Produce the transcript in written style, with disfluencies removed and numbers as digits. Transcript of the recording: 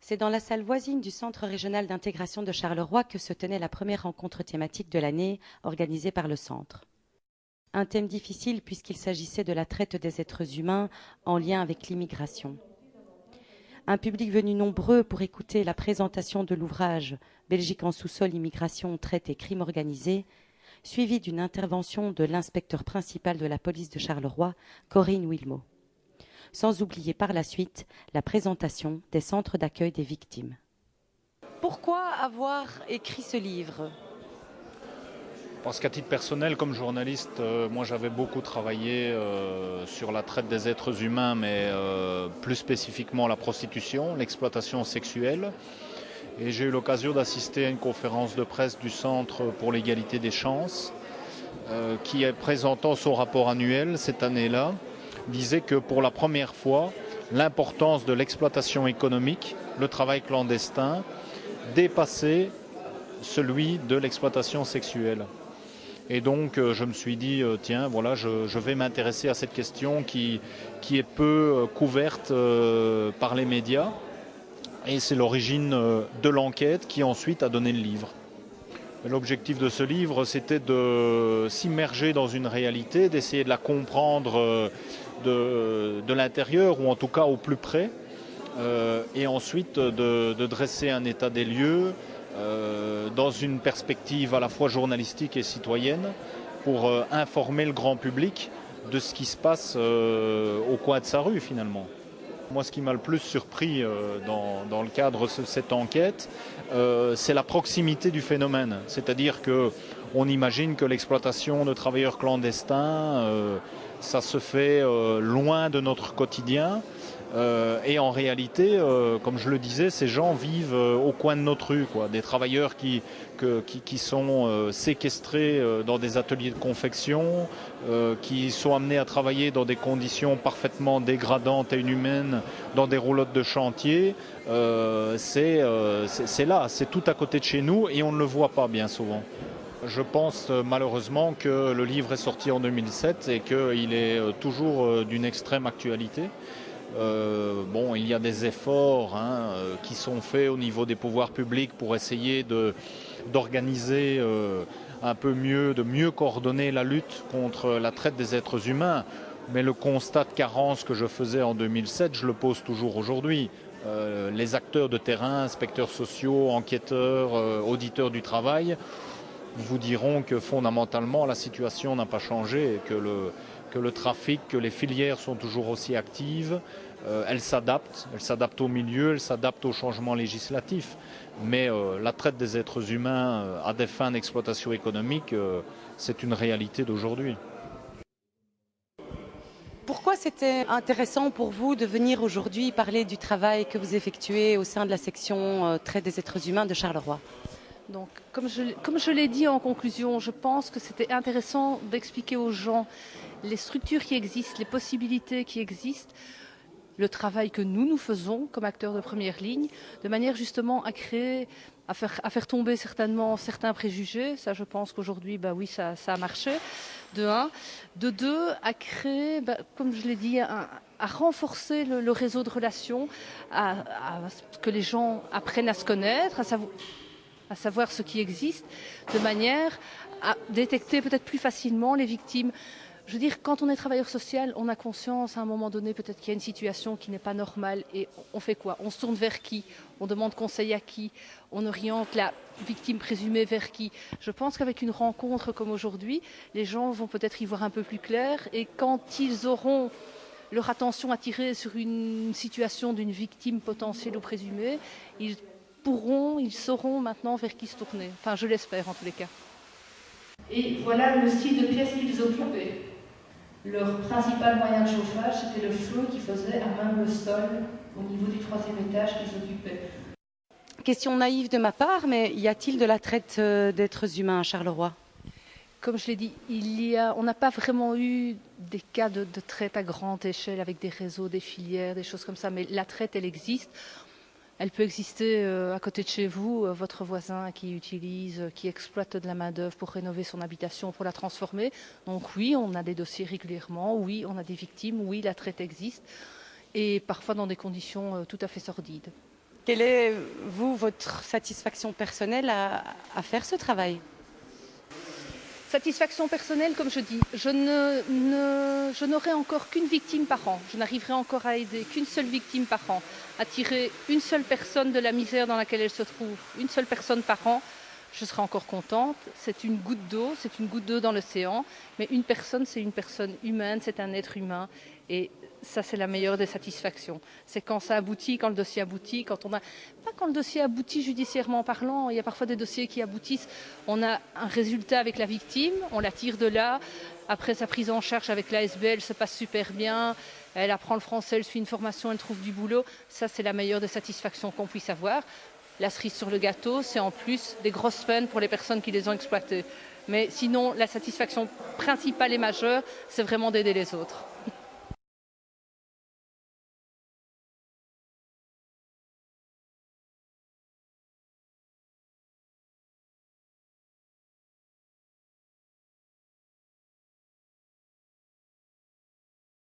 C'est dans la salle voisine du Centre régional d'intégration de Charleroi que se tenait la première rencontre thématique de l'année organisée par le centre. Un thème difficile puisqu'il s'agissait de la traite des êtres humains en lien avec l'immigration. Un public venu nombreux pour écouter la présentation de l'ouvrage Belgique en sous-sol, immigration, traite et crime organisé, suivi d'une intervention de l'inspecteur principal de la police de Charleroi, Corinne Wilmot. Sans oublier par la suite la présentation des centres d'accueil des victimes. Pourquoi avoir écrit ce livre ? Parce qu'à titre personnel, comme journaliste, moi j'avais beaucoup travaillé sur la traite des êtres humains, mais plus spécifiquement la prostitution, l'exploitation sexuelle. Et j'ai eu l'occasion d'assister à une conférence de presse du Centre pour l'égalité des chances, qui, présentant son rapport annuel cette année-là, disait que pour la première fois, l'importance de l'exploitation économique, le travail clandestin, dépassait celui de l'exploitation sexuelle. Et donc je me suis dit, tiens, voilà, je vais m'intéresser à cette question qui est peu couverte par les médias. Et c'est l'origine de l'enquête qui ensuite a donné le livre. L'objectif de ce livre, c'était de s'immerger dans une réalité, d'essayer de la comprendre de l'intérieur, ou en tout cas au plus près, et ensuite de dresser un état des lieux, dans une perspective à la fois journalistique et citoyenne, pour informer le grand public de ce qui se passe au coin de sa rue finalement. Moi, ce qui m'a le plus surpris dans le cadre de cette enquête, c'est la proximité du phénomène. C'est-à-dire qu'on imagine que l'exploitation de travailleurs clandestins, ça se fait loin de notre quotidien. Et en réalité, comme je le disais, ces gens vivent au coin de notre rue, quoi. Des travailleurs qui sont séquestrés dans des ateliers de confection, qui sont amenés à travailler dans des conditions parfaitement dégradantes et inhumaines dans des roulottes de chantier. C'est là, c'est tout à côté de chez nous et on ne le voit pas bien souvent. Je pense malheureusement que le livre est sorti en 2007 et qu'il est toujours d'une extrême actualité. Il y a des efforts qui sont faits au niveau des pouvoirs publics pour essayer d'organiser un peu mieux, de mieux coordonner la lutte contre la traite des êtres humains. Mais le constat de carence que je faisais en 2007, je le pose toujours aujourd'hui. Les acteurs de terrain, inspecteurs sociaux, enquêteurs, auditeurs du travail, vous diront que fondamentalement la situation n'a pas changé, et que le trafic, que les filières sont toujours aussi actives. Elles s'adaptent au milieu, elles s'adaptent aux changements législatifs. Mais la traite des êtres humains à des fins d'exploitation économique, c'est une réalité d'aujourd'hui. Pourquoi c'était intéressant pour vous de venir aujourd'hui parler du travail que vous effectuez au sein de la section traite des êtres humains de Charleroi ? Donc, comme je l'ai dit en conclusion, je pense que c'était intéressant d'expliquer aux gens les structures qui existent, les possibilités qui existent, le travail que nous faisons comme acteurs de première ligne, de manière justement à créer, à faire tomber certainement certains préjugés. Ça, je pense qu'aujourd'hui, oui, ça a marché, de un. De deux, à créer, comme je l'ai dit, à renforcer le réseau de relations, à que les gens apprennent à se connaître, à savoir ce qui existe, de manière à détecter peut-être plus facilement les victimes. Je veux dire, quand on est travailleur social, on a conscience à un moment donné peut-être qu'il y a une situation qui n'est pas normale et on fait quoi ? On se tourne vers qui ? On demande conseil à qui ? On oriente la victime présumée vers qui ? Je pense qu'avec une rencontre comme aujourd'hui, les gens vont peut-être y voir un peu plus clair et quand ils auront leur attention attirée sur une situation d'une victime potentielle ou présumée, ils sauront maintenant vers qui se tourner. Enfin, je l'espère en tous les cas. Et voilà le style de pièces qu'ils occupaient. Leur principal moyen de chauffage, c'était le feu qui faisait à même le sol au niveau du 3e étage qu'ils occupaient. Question naïve de ma part, mais y a-t-il de la traite d'êtres humains à Charleroi ? Comme je l'ai dit, on n'a pas vraiment eu des cas de traite à grande échelle avec des réseaux, des filières, des choses comme ça, mais la traite, elle existe. Elle peut exister à côté de chez vous, votre voisin qui exploite de la main-d'œuvre pour rénover son habitation, pour la transformer. Donc oui, on a des dossiers régulièrement, oui, on a des victimes, oui, la traite existe, et parfois dans des conditions tout à fait sordides. Quelle est, vous, votre satisfaction personnelle à faire ce travail? Satisfaction personnelle, comme je dis, je n'aurai encore qu'une victime par an. Je n'arriverai encore à aider qu'une seule victime par an, à tirer une seule personne de la misère dans laquelle elle se trouve, une seule personne par an. Je serai encore contente. C'est une goutte d'eau dans l'océan, mais une personne, c'est une personne humaine, c'est un être humain. Et ça, c'est la meilleure des satisfactions. C'est quand ça aboutit, quand le dossier aboutit, pas quand le dossier aboutit judiciairement parlant. Il y a parfois des dossiers qui aboutissent. On a un résultat avec la victime, on la tire de là. Après sa prise en charge avec l'ASB, elle se passe super bien. Elle apprend le français, elle suit une formation, elle trouve du boulot. Ça, c'est la meilleure des satisfactions qu'on puisse avoir. La cerise sur le gâteau, c'est en plus des grosses peines pour les personnes qui les ont exploitées. Mais sinon, la satisfaction principale et majeure, c'est vraiment d'aider les autres.